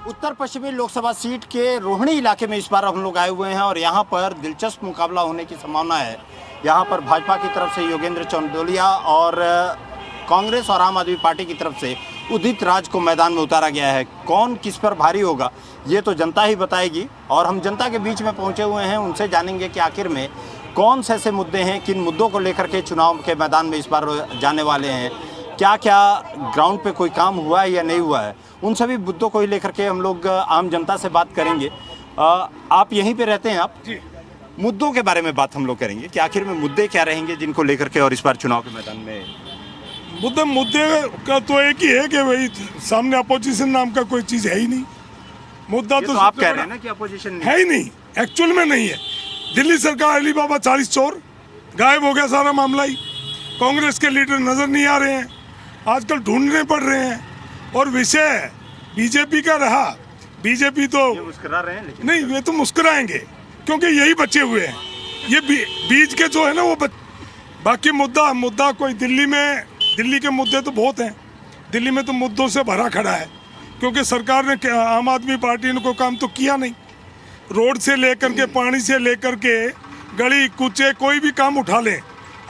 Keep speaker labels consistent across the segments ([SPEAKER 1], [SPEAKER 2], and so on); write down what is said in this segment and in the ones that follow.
[SPEAKER 1] उत्तर पश्चिमी लोकसभा सीट के रोहिणी इलाके में इस बार हम लोग आए हुए हैं और यहाँ पर दिलचस्प मुकाबला होने की संभावना है। यहाँ पर भाजपा की तरफ से योगेंद्र चंदोलिया और कांग्रेस और आम आदमी पार्टी की तरफ से उदित राज को मैदान में उतारा गया है। कौन किस पर भारी होगा ये तो जनता ही बताएगी और हम जनता के बीच में पहुँचे हुए हैं, उनसे जानेंगे कि आखिर में कौन से ऐसे मुद्दे हैं, किन मुद्दों को लेकर के चुनाव के मैदान में इस बार जाने वाले हैं, क्या क्या ग्राउंड पे कोई काम हुआ है या नहीं हुआ है, उन सभी मुद्दों को ही लेकर के हम लोग आम जनता से बात करेंगे। आप यहीं पे रहते हैं आप जी? मुद्दों के बारे में बात हम लोग करेंगे कि आखिर में मुद्दे क्या रहेंगे जिनको लेकर के और इस बार चुनाव के मैदान में।
[SPEAKER 2] मुद्दे का तो एक ही है कि भाई सामने अपोजिशन नाम का कोई चीज है ही नहीं। मुद्दा तो
[SPEAKER 1] आप कह रहे हैं ना कि अपोजिशन
[SPEAKER 2] है ही नहीं, एक्चुअल में नहीं है। दिल्ली सरकार अली बाबा 40 चोर, गायब हो गया सारा मामला ही। कांग्रेस के लीडर नजर नहीं आ रहे हैं, आजकल ढूंढने पड़ रहे हैं। और विषय बीजेपी का रहा, बीजेपी तो
[SPEAKER 1] मुस्कुरा रहे हैं लेकिन
[SPEAKER 2] नहीं, वे तो मुस्कुराएंगे क्योंकि यही बचे हुए हैं। ये बीज के जो है ना वो बाकी मुद्दा कोई दिल्ली के मुद्दे तो बहुत हैं। दिल्ली में तो मुद्दों से भरा खड़ा है क्योंकि सरकार ने आम आदमी पार्टी ने कोई काम तो किया नहीं। रोड से लेकर के पानी से लेकर के गली कूचे कोई भी काम उठा लें,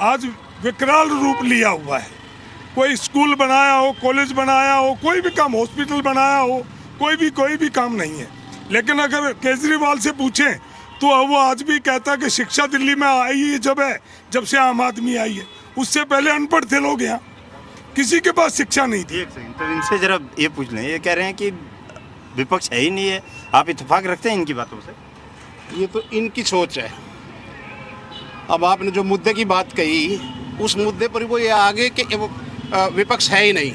[SPEAKER 2] आज विकराल रूप लिया हुआ है। कोई स्कूल बनाया हो, कॉलेज बनाया हो, कोई भी काम, हॉस्पिटल बनाया हो, कोई भी काम नहीं है। लेकिन अगर केजरीवाल से पूछें तो वो आज भी कहता है कि शिक्षा दिल्ली में आई है जब से आम आदमी आई है। उससे पहले अनपढ़ थे लोग, यहाँ किसी के पास शिक्षा नहीं थी।
[SPEAKER 1] एक सेकंड, तो इनसे जरा ये पूछ लें, ये कह रहे हैं कि विपक्ष है ही नहीं है, आप इत्तेफाक रखते हैं इनकी बातों से?
[SPEAKER 3] ये तो इनकी सोच है। अब आपने जो मुद्दे की बात कही, उस मुद्दे पर वो ये आगे कि विपक्ष है ही नहीं।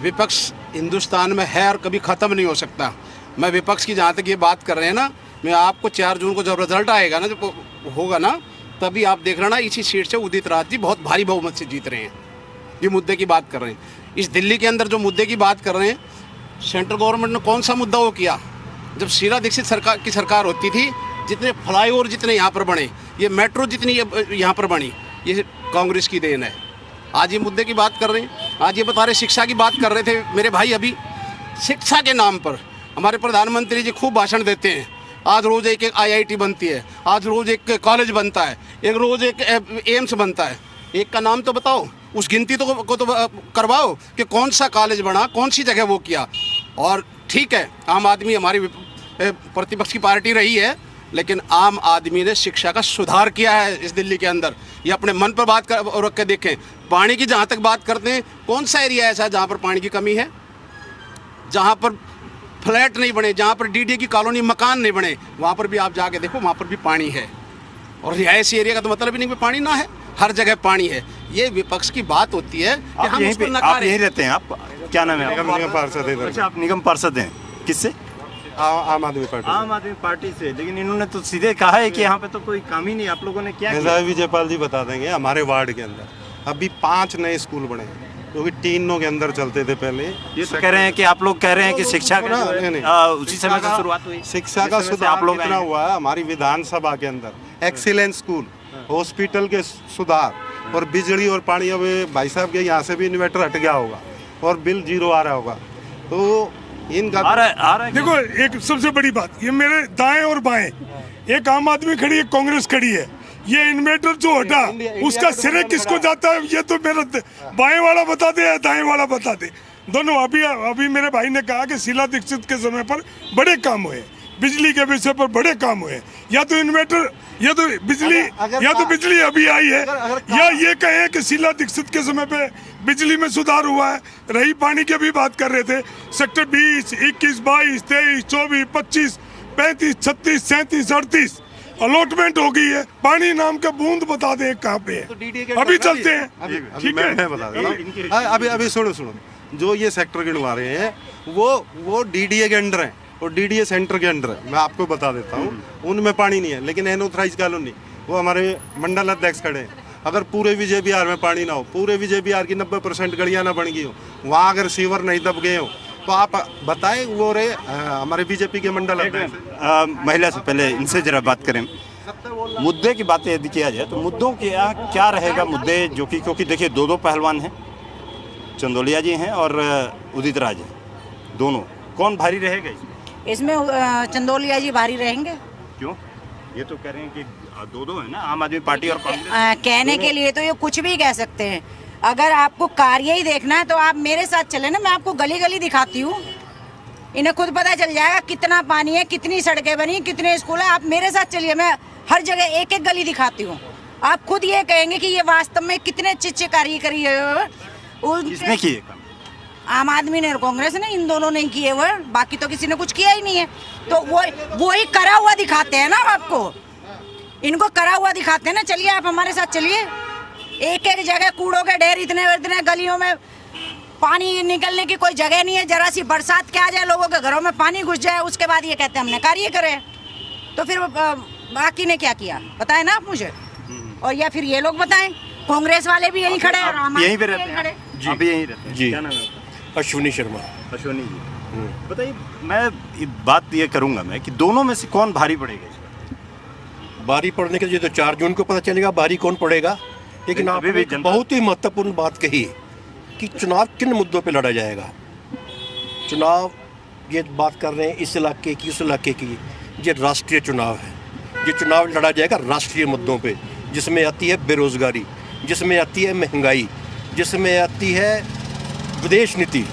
[SPEAKER 3] विपक्ष हिंदुस्तान में है और कभी ख़त्म नहीं हो सकता। मैं विपक्ष की जहाँ तक ये बात कर रहे हैं ना, मैं आपको 4 जून को जब रिजल्ट आएगा ना, जब होगा ना, तभी आप देख रहे ना, इसी सीट से उदित राज जी बहुत भारी बहुमत से जीत रहे हैं। ये मुद्दे की बात कर रहे हैं। इस दिल्ली के अंदर जो मुद्दे की बात कर रहे हैं, सेंट्रल गवर्नमेंट ने कौन सा मुद्दा वो किया? जब शीला दीक्षित सरकार होती थी, जितने फ्लाईओवर जितने यहाँ पर बने, ये मेट्रो जितनी यहाँ पर बनी, ये कांग्रेस की देन है। आज ये मुद्दे की बात कर रहे हैं, आज ये बता रहे शिक्षा की बात कर रहे थे मेरे भाई। अभी शिक्षा के नाम पर हमारे प्रधानमंत्री जी खूब भाषण देते हैं। आज रोज एक IIT बनती है, आज रोज एक कॉलेज बनता है, एक रोज एक एम्स बनता है। एक का नाम तो बताओ, उस गिनती को तो करवाओ कि कौन सा कॉलेज बना, कौन सी जगह वो किया। और ठीक है, आम आदमी हमारी प्रतिपक्ष की पार्टी रही है, लेकिन आम आदमी ने शिक्षा का सुधार किया है इस दिल्ली के अंदर। ये अपने मन पर बात रख के देखें। पानी की जहाँ तक बात करते हैं, कौन सा एरिया ऐसा है जहाँ पर पानी की कमी है? जहाँ पर फ्लैट नहीं बने, जहाँ पर DDA की कॉलोनी मकान नहीं बने, वहाँ पर भी आप जाके देखो, वहाँ पर भी पानी है। और रिहायशी एरिया का तो मतलब ही नहीं कि पानी ना है, हर जगह पानी है। ये विपक्ष की बात होती है कि हम उसको
[SPEAKER 1] आप यहीं रहते हैं? आप क्या नाम है?
[SPEAKER 2] निगम पार्षद है।
[SPEAKER 1] अच्छा, आप निगम पार्षद हैं। किससे?
[SPEAKER 2] आम आदमी पार्टी।
[SPEAKER 1] आम आदमी पार्टी से। लेकिन इन्होंने तो सीधे कहा है कि यहाँ पे तो कोई काम ही नहीं। आप लोगों ने क्या किया?
[SPEAKER 4] विजयपाल जी बता देंगे। हमारे वार्ड के अंदर अभी 5 नए स्कूल बने हैं, क्योंकि 3 के अंदर चलते थे पहले।
[SPEAKER 1] ये तो कह रहे हैं कि आप लोग कह रहे हैं कि शिक्षा का उसी समय से शुरुआत हुई।
[SPEAKER 4] शिक्षा का सुधार कितना हुआ है हमारी विधानसभा के अंदर। एक्सीलेंस स्कूल, हॉस्पिटल के सुधार और बिजली और पानी। अब भाई साहब के यहाँ से भी इन्वर्टर हट गया होगा और बिल 0 आ रहा होगा। तो इनका
[SPEAKER 1] आ रहा है।
[SPEAKER 2] देखो, एक सबसे बड़ी बात, ये मेरे दाएं और बाएं, एक आम आदमी खड़ी है, कांग्रेस खड़ी है। ये इन्वर्टर जो हटा, उसका श्रेय किसको जाता है? ये तो मेरा बाएं वाला बता दे या दाएं वाला बता दे। दोनों। अभी मेरे भाई ने कहा कि शीला दीक्षित के समय पर बड़े काम हुए, बिजली के विषय पर बड़े काम हुए। या तो इन्वर्टर, या तो बिजली अभी आई है, या ये कहें कि शीला दीक्षित के समय पे बिजली में सुधार हुआ है। रही पानी की भी बात कर रहे थे, सेक्टर 20, 21, 22, 23, 24, 25, 35, 36, 37, 38 अलॉटमेंट हो गई है। पानी नाम का बूंद बता दें कहाँ पे है। अभी चलते हैं, ठीक है?
[SPEAKER 4] मैं बता देता हूँ। अभी सुनो, जो ये सेक्टर गिनवा रहे हैं वो DDA के अंडर है और DDA सेंटर के अंडर है। मैं आपको बता देता हूँ, उनमें पानी नहीं है। लेकिन अनऑथराइज कॉलोनी, वो हमारे मंडल अध्यक्ष खड़े हैं। अगर पूरे विजय बिहार में पानी ना हो, पूरे विजय बिहार की 90% गलियाँ ना बन गई हो, वहाँ अगर सीवर नहीं दब गए हो, तो आप बताएं। वो रहे हमारे बीजेपी के मंडल अध्यक्ष।
[SPEAKER 1] महिला से पहले इनसे जरा बात करें। मुद्दे की बात यदि किया जाए तो मुद्दों के क्या रहेगा मुद्दे, जो कि क्योंकि देखिए 2 पहलवान हैं, चंदोलिया जी हैं और उदित राज हैं, दोनों कौन भारी रहेगा इसमें?
[SPEAKER 5] इसमें चंदोलिया जी भारी रहेंगे।
[SPEAKER 1] क्यों? ये तो कह रहे हैं कि दो है ना, आम आदमी पार्टी और कांग्रेस।
[SPEAKER 5] कहने के लिए तो ये कुछ भी कह सकते हैं। अगर आपको कार्य ही देखना है तो आप मेरे साथ चले ना, मैं आपको गली गली दिखाती हूँ। इन्हें खुद पता चल जाएगा कितना पानी है, कितनी सड़कें बनी, कितने स्कूल है। आप मेरे साथ चलिए, मैं हर जगह एक एक गली दिखाती हूँ। आप खुद ये कहेंगे कि ये वास्तव में कितने अच्छे कार्य करी है।
[SPEAKER 1] किसने किए काम?
[SPEAKER 5] आम आदमी ने और कांग्रेस ने, इन दोनों ने किए हुए, बाकी तो किसी ने कुछ किया ही नहीं है। तो वो ही करा हुआ दिखाते हैं ना आपको, इनको करा हुआ दिखाते हैं ना। चलिए आप हमारे साथ चलिए, एक एक जगह कूड़ों के ढेर, इतने इतने गलियों में पानी निकलने की कोई जगह नहीं है। जरा सी बरसात क्या आ जाए, लोगों के घरों में पानी घुस जाए, उसके बाद ये कहते हैं हमने कार्य करे। तो फिर बाकी ने क्या किया बताए ना आप मुझे, और या फिर ये लोग बताएं। कांग्रेस वाले भी यहीं खड़े हैं,
[SPEAKER 1] यहीं पे रहते हैं जी, अभी यहीं रहते हैं
[SPEAKER 6] जी।
[SPEAKER 1] क्या नाम है आपका?
[SPEAKER 6] अश्विनी शर्मा।
[SPEAKER 1] अश्विनी जी, बताइए, मैं बात ये करूंगा मैं कि दोनों में से कौन भारी पड़ेगा इस बार?
[SPEAKER 6] भारी पड़ने के लिए तो 4 जून को पता चलेगा भारी कौन पड़ेगा। लेकिन
[SPEAKER 1] अभी
[SPEAKER 6] आपने
[SPEAKER 1] भी
[SPEAKER 6] एक
[SPEAKER 1] जनता-
[SPEAKER 6] बहुत ही महत्वपूर्ण बात कही कि चुनाव किन मुद्दों पे लड़ा जाएगा। चुनाव ये बात कर रहे हैं इस इलाके की, उस इलाके की, ये राष्ट्रीय चुनाव है। ये चुनाव लड़ा जाएगा राष्ट्रीय मुद्दों पे, जिसमें आती है बेरोजगारी, जिसमें आती है महंगाई, जिसमें आती है विदेश नीति।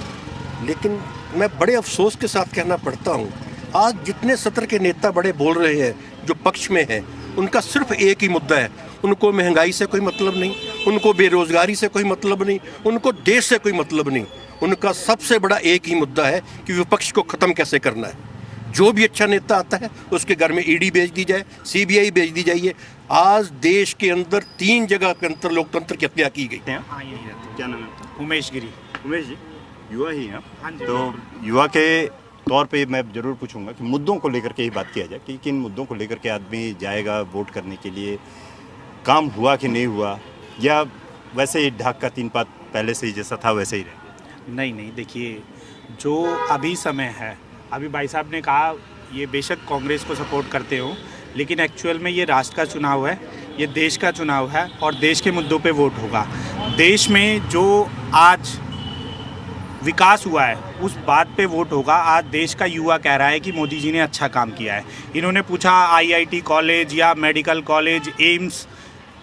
[SPEAKER 6] लेकिन मैं बड़े अफसोस के साथ कहना पड़ता हूँ, आज जितने सत्र के नेता बड़े बोल रहे हैं जो पक्ष में हैं, उनका सिर्फ एक ही मुद्दा है। उनको महंगाई से कोई मतलब नहीं, उनको बेरोजगारी से कोई मतलब नहीं, उनको देश से कोई मतलब नहीं। उनका सबसे बड़ा एक ही मुद्दा है कि विपक्ष को ख़त्म कैसे करना है। जो भी अच्छा नेता आता है उसके घर में ईडी भेज दी जाए, सीबीआई भेज दी जाइए। आज देश के अंदर 3 जगह के अंदर लोकतंत्र की हत्या की गई।
[SPEAKER 1] हाँ, यही रहते हैं। क्या नाम है आपका?
[SPEAKER 7] उमेश गिरी।
[SPEAKER 1] उमेश जी, युवा ही हैं
[SPEAKER 7] हाँ
[SPEAKER 1] आप।
[SPEAKER 7] जी।
[SPEAKER 1] तो युवा के तौर पे मैं जरूर पूछूंगा कि मुद्दों को लेकर के ही बात किया जाए कि किन मुद्दों को लेकर के आदमी जाएगा वोट करने के लिए। काम हुआ कि नहीं हुआ, या वैसे ही ढाक का 3 पात पहले से ही जैसा था वैसे ही रहेगा?
[SPEAKER 7] नहीं, देखिए, जो अभी समय है, अभी भाई साहब ने कहा ये बेशक कांग्रेस को सपोर्ट करते हो, लेकिन एक्चुअल में ये राष्ट्र का चुनाव है, ये देश का चुनाव है और देश के मुद्दों पे वोट होगा। देश में जो आज विकास हुआ है उस बात पे वोट होगा। आज देश का युवा कह रहा है कि मोदी जी ने अच्छा काम किया है। इन्होंने पूछा आईआईटी कॉलेज या मेडिकल कॉलेज, एम्स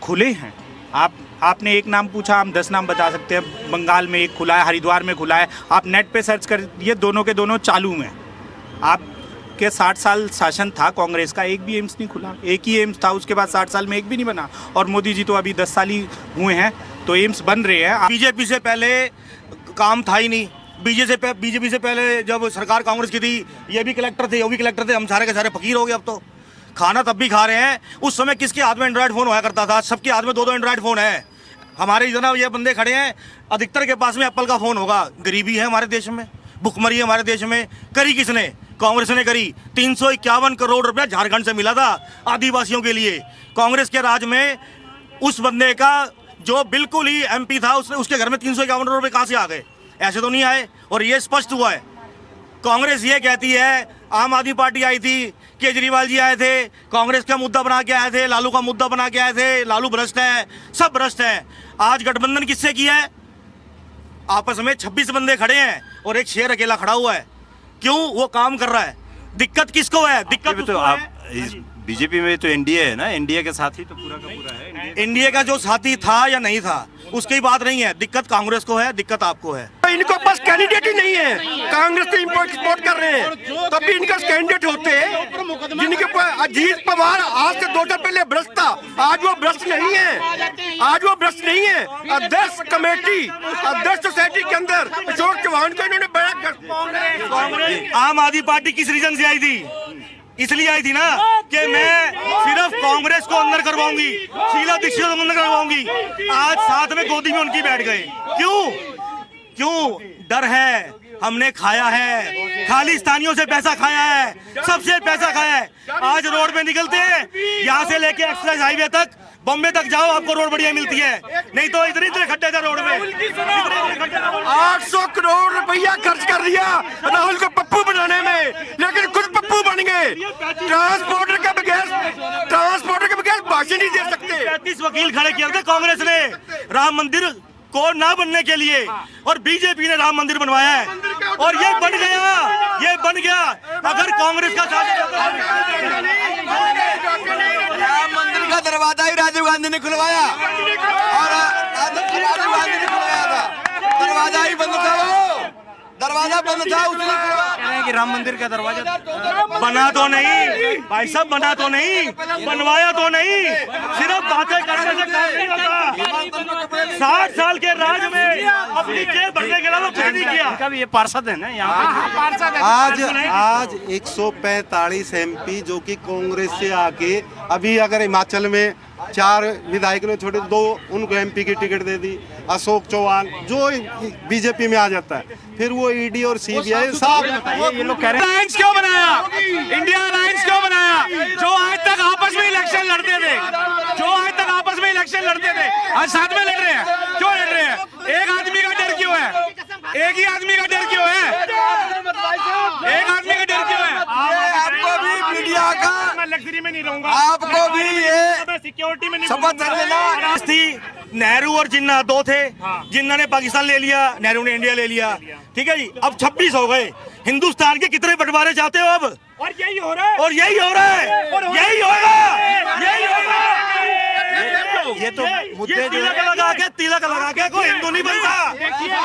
[SPEAKER 7] खुले हैं। आपने एक नाम पूछा, हम 10 नाम बता सकते हैं। बंगाल में एक खुला है, हरिद्वार में खुला है। आप नेट पे सर्च करिए, दोनों के दोनों चालू में। आपके 60 साल शासन था कांग्रेस का, एक भी एम्स नहीं खुला। एक ही एम्स था, उसके बाद 60 साल में एक भी नहीं बना। और मोदी जी तो अभी 10 साल ही हुए हैं, तो एम्स बन रहे हैं।
[SPEAKER 8] बीजेपी से पहले काम था ही नहीं। बीजेपी से पहले जब सरकार कांग्रेस की थी, ये भी कलेक्टर थे, वो भी कलेक्टर थे, हम सारे के सारे फकीर हो गए। अब तो खाना तब भी खा रहे हैं। उस समय किसके हाथ में एंड्रॉयड फ़ोन हुआ करता था? सबके हाथ में 2-2 एंड्रॉयड फ़ोन है। हमारे जनाब ये बंदे खड़े हैं, अधिकतर के पास में एप्पल का फ़ोन होगा। गरीबी है हमारे देश में, भुखमरी है हमारे देश में। करी किसने? कांग्रेस ने करी। 351 करोड़ रुपया झारखंड से मिला था आदिवासियों के लिए। कांग्रेस के राज में उस बंदे का जो बिल्कुल ही एमपी था, उसके घर में 351 करोड़ रुपये कहाँ से आ गए? ऐसे तो नहीं आए। और ये स्पष्ट हुआ है। कांग्रेस ये कहती है, आम आदमी पार्टी आई थी, केजरीवाल जी आए थे, कांग्रेस का मुद्दा बना के आए थे, लालू का मुद्दा बना के आए थे, लालू भ्रष्ट है, सब भ्रष्ट है। आज गठबंधन किससे किया है? आपस में 26 बंदे खड़े हैं और एक शेर अकेला खड़ा हुआ है। क्यों? वो काम कर रहा है। दिक्कत किसको है? दिक्कत
[SPEAKER 1] तो
[SPEAKER 8] उसको
[SPEAKER 1] आप
[SPEAKER 8] है।
[SPEAKER 1] बीजेपी में तो एनडीए है ना, एनडीए के साथ ही तो पूरा का पूरा है।
[SPEAKER 8] एनडीए का जो साथी था या नहीं था उसकी बात नहीं है। दिक्कत कांग्रेस को है, दिक्कत आपको है।
[SPEAKER 6] इनको पास कैंडिडेट ही नहीं है। कांग्रेस तो इम्पोर्ट एक्सपोर्ट कर रहे हैं, तब भी इनका कैंडिडेट होते हैं जिनके पास। अजीत पवार आज से 2 साल पहले भ्रष्ट था, आज वो भ्रष्ट नहीं है। आज वो भ्रष्ट नहीं है। अध्यक्ष कमेटी, अध्यक्ष सोसाइटी के अंदर अशोक चौहान को इन्होंने बड़ा।
[SPEAKER 8] आम आदमी पार्टी किस रीजन से आई थी? इसलिए आई थी ना कि मैं सिर्फ कांग्रेस को अंदर करवाऊंगी, शीला दीक्षित को अंदर करवाऊंगी। आज साथ में गोदी में उनकी बैठ गए। क्यों? डर है। हमने खाया है, खालिस्तानियों से पैसा खाया है, सबसे पैसा खाया है। आज रोड पे निकलते हैं, यहाँ से लेके एक्सप्रेस हाईवे तक, बॉम्बे तक जाओ, आपको रोड बढ़िया मिलती है। नहीं तो इतने खड्डे थे रोड में।
[SPEAKER 6] 800 करोड़ रुपया खर्च कर दिया राहुल को पप्पू बनाने में, लेकिन खुद पप्पू बन गए। ट्रांसपोर्टर के बगैर भाषण नहीं दे सकते।
[SPEAKER 8] 35 वकील खड़े किए थे कांग्रेस ने राम मंदिर को ना बनने के लिए, और बीजेपी ने राम मंदिर बनवाया है। और ये बन गया अगर कांग्रेस का साथ।
[SPEAKER 9] राम मंदिर का दरवाजा ही राजीव गांधी ने खुलवाया और राजीव गांधी ने खुलवाया था, दरवाजा ही बंद था, वो दरवाजा बंद था, उसने
[SPEAKER 1] कह रहे हैं कि राम मंदिर का दरवाजा
[SPEAKER 8] बना तो नहीं भाई साहब, बना तो नहीं, बनवाया तो नहीं, सिर्फ बातें करने से काम नहीं होता। 60 साल के राज में अपनी जेब भरने के अलावा कुछ नहीं किया।
[SPEAKER 1] कभी ये पार्षद है ना यहाँ
[SPEAKER 4] आज 145 एमपी जो कि कांग्रेस से आके, अभी अगर हिमाचल में 4 विधायक ने छोड़े 2 उनको एमपी की टिकट दे दी, अशोक चौहान जो बीजेपी में आ जाता है, फिर वो ईडी और सीबीआई साहब
[SPEAKER 1] ये लोग कह रहे हैं
[SPEAKER 8] अलायंस क्यों बनाया, इंडिया अलायंस क्यों बनाया, जो आज तक आपस में इलेक्शन लड़ते थे, आज साथ में लड़ रहे हैं, क्यों लड़ रहे हैं? एक आदमी का डर क्यों है? एक ही आदमी का डर क्यों है? एक आदमी का डर क्यों है?
[SPEAKER 9] आपको भी मीडिया का,
[SPEAKER 8] मैं लग्जरी में नहीं रहूंगा,
[SPEAKER 9] आपको भी ये
[SPEAKER 8] सिक्योरिटी में नहीं
[SPEAKER 9] शपथ लेना।
[SPEAKER 8] थी। नेहरू और जिन्ना 2 थे, जिन्ना ने पाकिस्तान ले लिया, नेहरू ने इंडिया ले लिया, ठीक है जी। अब 26 हो गए। हिंदुस्तान के कितने बंटवारे चाहते हो अब? और यही हो रहा है, यही होगा।
[SPEAKER 1] ये तो मुद्दे
[SPEAKER 8] तिलक लगा के कोई हिंदू नहीं बनता।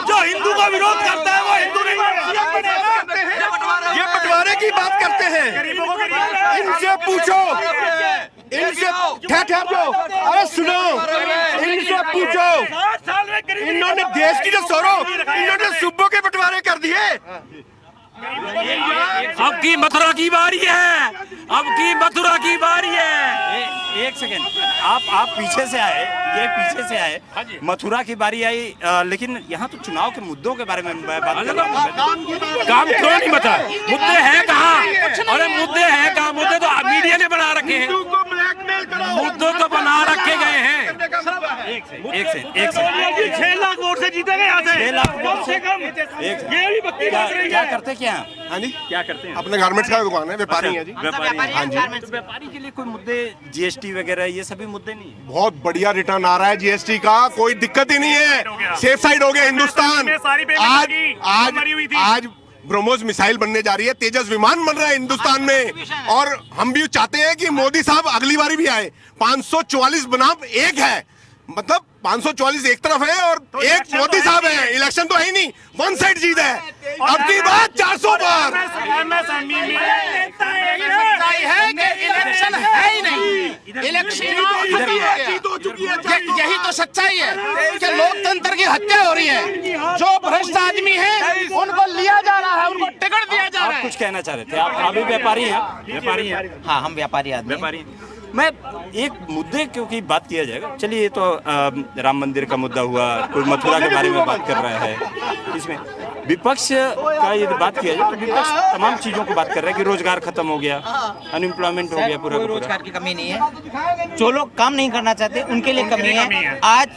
[SPEAKER 8] जो हिंदू का विरोध करता है वो हिंदू नहीं बनता।
[SPEAKER 9] ये बंटवारे की बात करते हैं, इनसे पूछो, इनसे ठहर जाओ, अरे सुनो, इनसे पूछो, इन्होंने देश की जो सौरो, इन्होंने सूबों के बंटवारे कर दिए।
[SPEAKER 10] अब की मथुरा की बारी है, अब की मथुरा की बारी है।
[SPEAKER 1] एक सेकेंड, आप पीछे से आए, ये पीछे से आए, मथुरा की बारी आई, लेकिन यहाँ तो चुनाव के मुद्दों के बारे में बात कर रहा हूँ।
[SPEAKER 10] काम क्यों नहीं बता, मुद्दे हैं कहाँ? अरे मुद्दे हैं कहाँ? मुद्दे तो मीडिया ने बना रखे हैं, मुद्दे तो बना रखे गए हैं।
[SPEAKER 1] एक से
[SPEAKER 8] 6 लाख वोट से जीतेंगे यहाँ से,
[SPEAKER 1] 6 लाख वोट से
[SPEAKER 8] कम।
[SPEAKER 1] क्या करते क्या?
[SPEAKER 11] हाँ जी,
[SPEAKER 1] क्या करते हैं?
[SPEAKER 11] अपने गारमेंट्स का दुकान है, व्यापारी है जी।
[SPEAKER 1] व्यापारी, हाँ जी।
[SPEAKER 11] तो
[SPEAKER 1] व्यापारी के लिए कोई मुद्दे, जीएसटी वगैरह ये सभी मुद्दे नहीं है?
[SPEAKER 11] बहुत बढ़िया रिटर्न आ रहा है जीएसटी का, कोई दिक्कत ही नहीं है, सेफ साइड हो गया हिंदुस्तान। आज ब्रह्मोस मिसाइल बनने जा रही है, तेजस विमान बन रहा है हिंदुस्तान में, और हम भी चाहते हैं कि मोदी साहब अगली बारी भी आए। 544 बनाम 1 है, मतलब 544 एक तरफ है और एक मोदी साहब है। इलेक्शन तो है ही नहीं, वन साइड जीत है। अब की बात 400 पार।
[SPEAKER 3] इलेक्शन है ही नहीं, इलेक्शन यही तो सच्चाई है कि लोकतंत्र की हत्या हो रही है। जो भ्रष्ट आदमी है उनको लिया जा रहा है, उनको टिकट दिया जा रहा है।
[SPEAKER 1] आप कुछ कहना चाह रहे थे? आप अभी व्यापारी हैं?
[SPEAKER 5] हाँ, हम व्यापारी आदमी।
[SPEAKER 1] व्यापारी। मैं एक मुद्दे क्योंकि बात किया जाएगा, चलिए ये तो राम मंदिर का मुद्दा हुआ, कोई मथुरा के बारे में बात कर रहा है, इसमें विपक्ष का यदि बात किया जाए तो विपक्ष तमाम चीज़ों को बात कर रहा है कि रोजगार खत्म हो गया, अनएम्प्लॉयमेंट हो गया, पूरा
[SPEAKER 5] रोजगार की कमी नहीं है। जो लोग काम नहीं करना चाहते उनके लिए कमी है। आज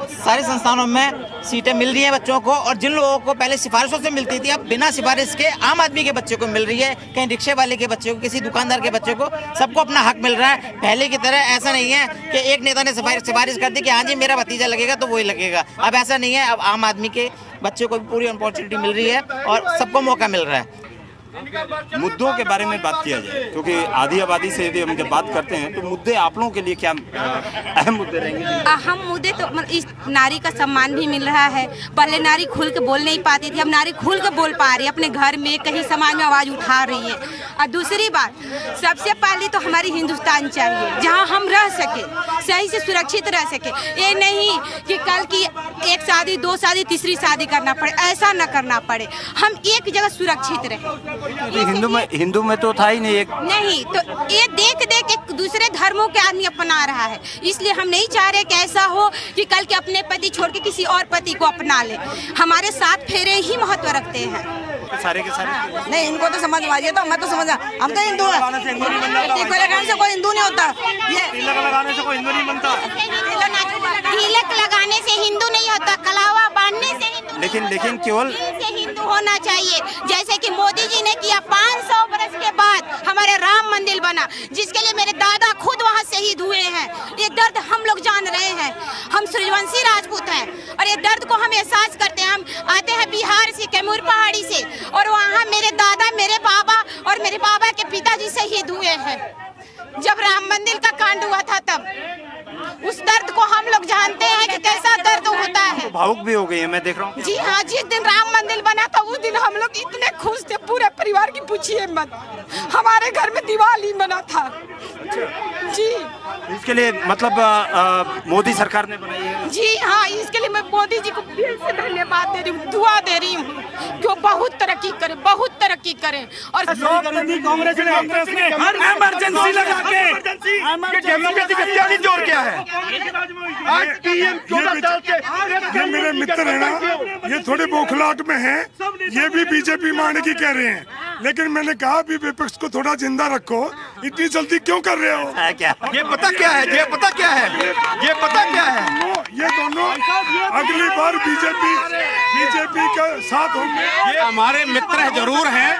[SPEAKER 5] सारे संस्थानों में सीटें मिल रही हैं बच्चों को, और जिन लोगों को पहले सिफारिशों से मिलती थी अब बिना सिफारिश के आम आदमी के बच्चे को मिल रही है, कहीं रिक्शे वाले के बच्चे को, किसी दुकानदार के बच्चे को, सबको अपना हक मिल रहा है। पहले की तरह ऐसा नहीं है कि एक नेता ने सिफारिश कर दी कि हाँ जी मेरा भतीजा लगेगा तो वही लगेगा। अब ऐसा नहीं है, अब आम आदमी के बच्चे को भी पूरी अपॉर्चुनिटी मिल रही है और सबको मौका मिल रहा है।
[SPEAKER 1] मुद्दों के बारे में बात किया जाए, क्योंकि आधी आबादी से यदि हम जब बात करते हैं तो मुद्दे आप लोगों के लिए क्या अहम मुद्दे रहेंगे?
[SPEAKER 12] अहम मुद्दे तो इस नारी का सम्मान भी मिल रहा है। पहले नारी खुल के बोल नहीं पाती थी, अब नारी खुल के बोल पा रही है, अपने घर में कहीं समाज में आवाज़ उठा रही है। और दूसरी बात, सबसे पहले तो हमारी हिंदुस्तान चाहिए जहाँ हम रह सके, सही से सुरक्षित रह सके। ये नहीं कि कल की 1 शादी 2 शादी 3री शादी करना पड़े, ऐसा न करना पड़े, हम एक जगह सुरक्षित रहें।
[SPEAKER 1] हिंदू में तो था ही नहीं एक,
[SPEAKER 12] नहीं तो ये देख एक दूसरे धर्मों के आदमी अपना रहा है, इसलिए हम नहीं चाह रहे कि ऐसा हो कि कल के अपने पति छोड़ के किसी और पति को अपना ले। हमारे 7 फेरे ही महत्व रखते हैं।
[SPEAKER 1] सारे के सारे
[SPEAKER 5] नहीं, इनको तो समझ में आ गया, तो मैं तो समझा, हम तो हिंदू हैं, टिलक लगाने से कोई हिंदू नहीं होता। ये
[SPEAKER 8] तिलक लगाने से कोई हिंदू नहीं बनता,
[SPEAKER 12] तिलक लगाने से हिंदू नहीं होता, कलावा बांधने से हिंदू,
[SPEAKER 1] लेकिन केवल
[SPEAKER 12] हिंदू होना चाहिए। जैसे कि मोदी जी ने किया, 500 बरस के बाद हमारे राम मंदिर बना, जिसके लिए मेरे दादा खुद वहाँ शहीद हुए हैं। ये दर्द हम लोग जान रहे हैं। हम सूर्यवंशी राजपूत हैं और ये दर्द को हम एहसास करते हैं। हम आते हैं बिहार से, कैमूर पहाड़ी से, और वहाँ मेरे दादा, मेरे बाबा और मेरे बाबा के पिताजी शहीद हुए हैं जब राम मंदिर का कांड हुआ था। तब उस दर्द को हम लोग जानते हैं कि कैसा दर्द होता है।
[SPEAKER 1] तो भावुक भी हो गई है, मैं देख रहा हूँ।
[SPEAKER 12] जी हाँ, जिस दिन राम मंदिर बना था उस दिन हम लोग इतने खुश थे, पूरे परिवार की पूछिए मत। हमारे घर में दिवाली बना था। जी,
[SPEAKER 1] इसके लिए मतलब मोदी सरकार ने बनाई है।
[SPEAKER 12] जी हाँ, इसके लिए मैं मोदी जी को दिल से धन्यवाद दे रही हूँ, दुआ दे रही हूँ कि वो बहुत तरक्की करें, बहुत तरक्की करें। और
[SPEAKER 10] कांग्रेस ने इमरजेंसी लगा के डेमोक्रेसी का क्या जोर क्या है? आज पीएम 14 साल से
[SPEAKER 2] ये मेरे मित्र है ना, ये थोड़े बौखलाहट में हैं, ये भी बीजेपी मारने की कह रहे हैं, लेकिन मैंने कहा भी विपक्ष को थोड़ा जिंदा रखो, इतनी जल्दी क्यों कर रहे हो?
[SPEAKER 1] क्या
[SPEAKER 10] ये पता क्या है? ये पता क्या है? ये पता क्या है?
[SPEAKER 2] ये दोनों अगली बार बीजेपी का साथ होंगे।
[SPEAKER 8] ये हमारे मित्र जरूर हैं,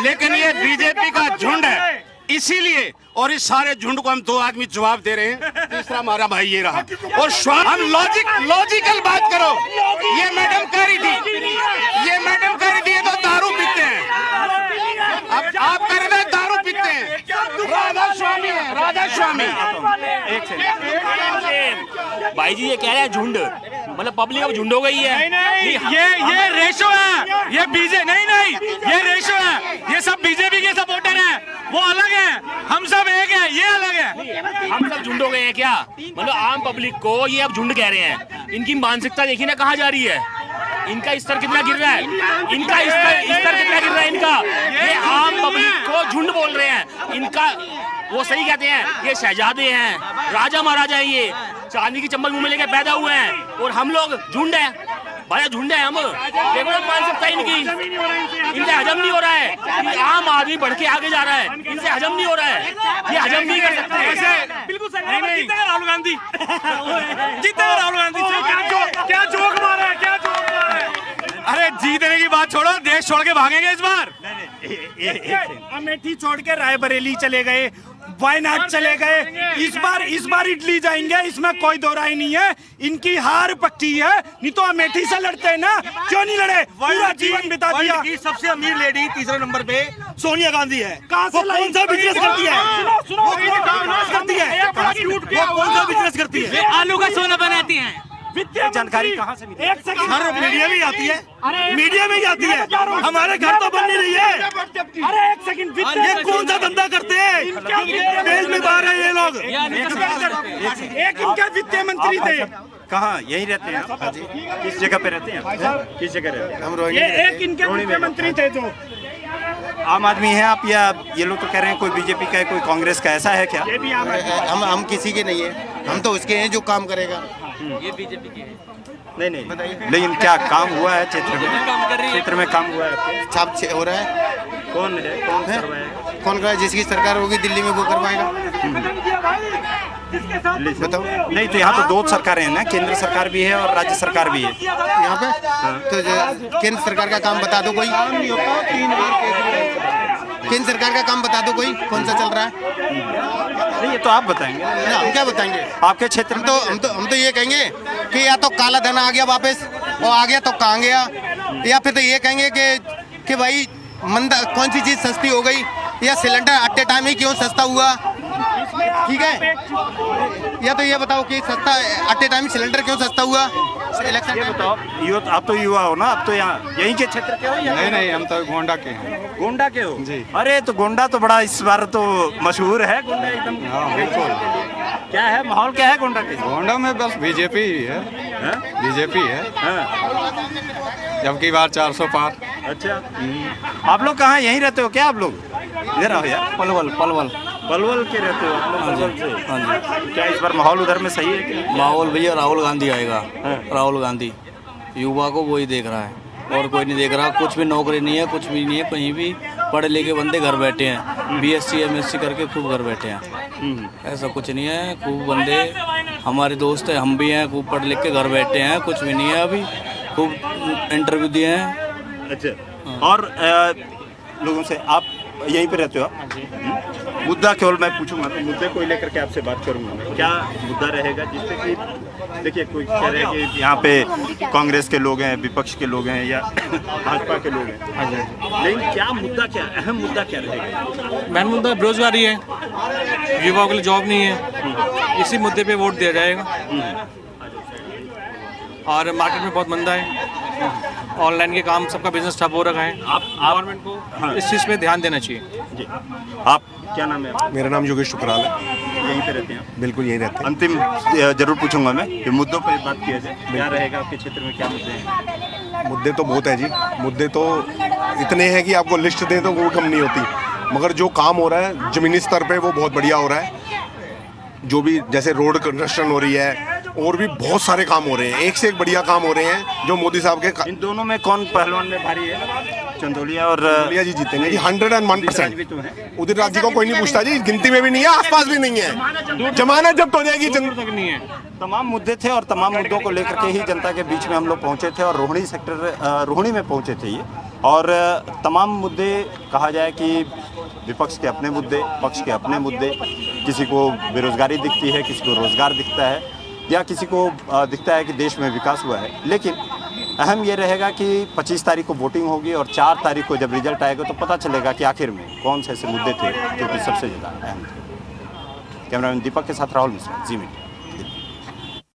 [SPEAKER 8] लेकिन ये बीजेपी का झुंड है, इसीलिए। और इस सारे झुंड को हम दो आदमी जवाब दे रहे हैं। तीसरा हमारा भाई ये रहा। और हम लॉजिकल बात करो। ये मैडम कह रही थी, ये तो दारू पीते हैं। अब आप कह रहे हैं दारू पीते हैं। राधा स्वामी है, राधा स्वामी।
[SPEAKER 10] एक सेकंड भाई जी, ये कह रहे हैं झुंड, मतलब पब्लिक अब झुंड हो गई है। ये रेशो है, ये बीजे नहीं, ये रेशो है। ये सब बीजेपी के सपोर्टर हैं, वो अलग है, हम सब एक है, ये अलग है। हम सब झुंड हो गए हैं क्या? मतलब आम पब्लिक को ये अब झुंड कह रहे हैं। इनकी मानसिकता देखिए ना कहाँ जा रही है। इनका स्तर कितना गिर रहा है, इनका स्तर कितना गिर रहा है इनका। ये आम पब्लिक को झुंड बोल रहे हैं। इनका वो सही कहते हैं, ये शहजादे हैं, राजा महाराजा हैं, ये चांदी की चम्मच मुंह में लेके पैदा हुए हैं, और हम लोग झुंड हैं, बड़ा झुंड है हम। देखो ना मानसिकता इनकी, इनसे हजम नहीं हो रहा है कि आम आदमी बढ़ के आगे जा रहा है, इनसे हजम नहीं हो रहा है, ये हजम नहीं कर सकते ऐसे। बिल्कुल सही, जीतेगा राहुल गांधी, जीतेगा राहुल गांधी। क्या जोक मारा है, क्या जोक मारा है? अरे जीतने की बात छोड़ो, देश छोड़ के भागेंगे इस बार।
[SPEAKER 7] अमेठी छोड़ के रायबरेली चले गए, वायनाड चले गए, इस बार इटली जाएंगे, इसमें कोई दो राय नहीं है। इनकी हार पक्की है, नहीं तो अमेठी से लड़ते हैं ना, क्यों नहीं लड़े? पूरा जीवन बिता दिया।
[SPEAKER 8] सबसे अमीर लेडी तीसरे नंबर पे सोनिया गांधी है।
[SPEAKER 7] कौन सा बिजनेस करती है?
[SPEAKER 8] कौन सा बिजनेस करती है?
[SPEAKER 10] आलू का सोना बनाती है।
[SPEAKER 7] वित्तीय
[SPEAKER 1] जानकारी कहाँ से मिली?
[SPEAKER 7] एक सेकंड,
[SPEAKER 8] हर मीडिया में आती है, मीडिया में ही आती है। हमारे घर तो बन नहीं रही है।
[SPEAKER 7] अरे एक सेकंड,
[SPEAKER 8] ये कौन सा धंधा करते हैं? जेल में बाहर है ये लोग।
[SPEAKER 7] एक इनके वित्तीय मंत्री थे।
[SPEAKER 1] कहाँ? यहीं रहते हैं आप? किस जगह पे रहते हैं? किस जगह रहते हैं? हम
[SPEAKER 7] ये एक इनके वित्तीय मंत्री थे जो
[SPEAKER 1] आम आदमी हैं आप, या ये लोग तो कह रहे हैं कोई बीजेपी का है, कोई कांग्रेस का, ऐसा है क्या?
[SPEAKER 13] हम किसी के नहीं है, हम तो उसके हैं जो काम करेगा।
[SPEAKER 10] ये बीजेपी के हैं।
[SPEAKER 1] नहीं, लेकिन क्या काम हुआ है क्षेत्र में? क्षेत्र में काम हुआ है?
[SPEAKER 13] छाप हो रहा है।
[SPEAKER 1] कौन करवाएगा?
[SPEAKER 13] कौन करवाएगा? जिसकी सरकार होगी दिल्ली में वो करवाएगा।
[SPEAKER 1] बताओ। नहीं तो यहाँ तो दो सरकारें हैं ना, केंद्र सरकार भी है और राज्य सरकार भी है
[SPEAKER 13] यहाँ पे। तो केंद्र सरकार का काम बता दो कोई, केंद्र सरकार का काम बता दो कोई, कौन सा चल रहा है?
[SPEAKER 1] नहीं, ये तो आप बताएंगे।
[SPEAKER 13] हम क्या बताएंगे?
[SPEAKER 1] आपके क्षेत्र में
[SPEAKER 13] हम तो ये कहेंगे कि या तो काला धन आ गया वापस, और आ गया तो कहाँ गया, या फिर तो ये कहेंगे कि भाई मंदा कौन सी चीज़ सस्ती हो गई, या सिलेंडर अट्टे टाइम ही क्यों सस्ता हुआ, ठीक है? या तो ये बताओ कि सस्ता अट्टे टाइम सिलेंडर क्यों सस्ता हुआ इलेक्शन?
[SPEAKER 1] ये बताओ, आप तो युवा हो ना, आप तो यहाँ यहीं के क्षेत्र के हो या?
[SPEAKER 14] नहीं, हम तो गोंडा के हैं।
[SPEAKER 1] गोंडा के हो
[SPEAKER 14] जी?
[SPEAKER 1] अरे तो गोंडा तो बड़ा इस बार तो मशहूर है, गोंडा एकदम।
[SPEAKER 14] हाँ बिल्कुल।
[SPEAKER 1] क्या है माहौल, क्या है गोंडा के?
[SPEAKER 14] गोंडा में बस बीजेपी ही है, बीजेपी है। जबकि बार 400 पार।
[SPEAKER 1] अच्छा, आप लोग कहाँ यहीं रहते हो क्या? आप लोग इधर आओ यार। पलवल के रहते हो आप लोग? पलवल से।
[SPEAKER 15] हाँ जी।
[SPEAKER 1] क्या इस बार माहौल उधर में सही है क्या?
[SPEAKER 15] माहौल भैया राहुल गांधी आएगा। राहुल गांधी युवा को वही देख रहा है, और कोई नहीं देख रहा। कुछ भी नौकरी नहीं है, कुछ भी नहीं है, कहीं भी पढ़े लिखे बंदे घर बैठे हैं, BSc MSc करके खूब घर बैठे हैं। ऐसा कुछ नहीं है, खूब बंदे हमारे दोस्त हैं, हम भी हैं, खूब पढ़ लिख के घर बैठे हैं, कुछ भी नहीं है। अभी खूब इंटरव्यू दिए हैं।
[SPEAKER 1] अच्छा, और लोगों से आप यहीं पे रहते हो आप? मुद्दा केवल मैं पूछूंगा तो मुद्दे को लेकर के आपसे बात करूंगा मैं। क्या मुद्दा रहेगा जिससे कि देखिए कोई कह रहे हैं कि यहाँ पे कांग्रेस के लोग हैं, विपक्ष के लोग हैं या भाजपा के लोग हैं, लेकिन क्या मुद्दा, क्या अहम मुद्दा क्या रहेगा?
[SPEAKER 16] मेन मुद्दा बेरोजगारी है, युवाओं के लिए जॉब नहीं है, इसी मुद्दे पे वोट दिया जाएगा। और मार्केट में बहुत मंदा है, ऑनलाइन के काम सबका बिजनेस ठप हो रखा है। आप गवर्नमेंट को इस चीज़ पे ध्यान देना चाहिए।
[SPEAKER 1] जी, आप क्या नाम है आपका?
[SPEAKER 11] मेरा नाम योगेश शुक्राल है।
[SPEAKER 1] यहीं पे रहते हैं?
[SPEAKER 11] बिल्कुल यहीं रहते हैं।
[SPEAKER 1] अंतिम जरूर पूछूंगा मैं कि मुद्दों पर बात किया जाए, क्या रहेगा आपके क्षेत्र में, क्या मुद्दे हैं?
[SPEAKER 11] मुद्दे तो बहुत है जी, मुद्दे तो इतने हैं कि आपको लिस्ट दें तो वो कम नहीं होती, मगर जो काम हो रहा है ज़मीनी स्तर पे वो बहुत बढ़िया हो रहा है। जो भी जैसे रोड कंस्ट्रक्शन हो रही है और भी बहुत सारे काम हो रहे हैं, एक से एक बढ़िया काम हो रहे हैं जो मोदी साहब के।
[SPEAKER 1] इन दोनों में कौन पहलवान में भारी है? चंदौलिया और
[SPEAKER 11] चंदौलिया जी जीतेंगे जी 101%। उदित राज जी को कोई नहीं पूछता जी, गिनती में भी नहीं है, आसपास भी नहीं है, जमानत जब्त हो जाएगी।
[SPEAKER 16] नहीं है।
[SPEAKER 1] तमाम मुद्दे थे और तमाम मुद्दों को लेकर के ही जनता के बीच में हम लोग पहुंचे थे और रोहिणी सेक्टर रोहिणी में पहुंचे थे ये। और तमाम मुद्दे कहा जाए कि विपक्ष के अपने मुद्दे, पक्ष के अपने मुद्दे, किसी को बेरोजगारी दिखती है, किसी को रोजगार दिखता है, या किसी को दिखता है कि देश में विकास हुआ है। लेकिन अहम ये रहेगा कि 25 तारीख को वोटिंग होगी और 4 तारीख को जब रिजल्ट आएगा तो पता चलेगा कि आखिर में कौन से ऐसे मुद्दे थे जो कि सबसे ज़्यादा अहम थे। कैमरामैन दीपक के साथ राहुल मिश्रा, जी मीडिया।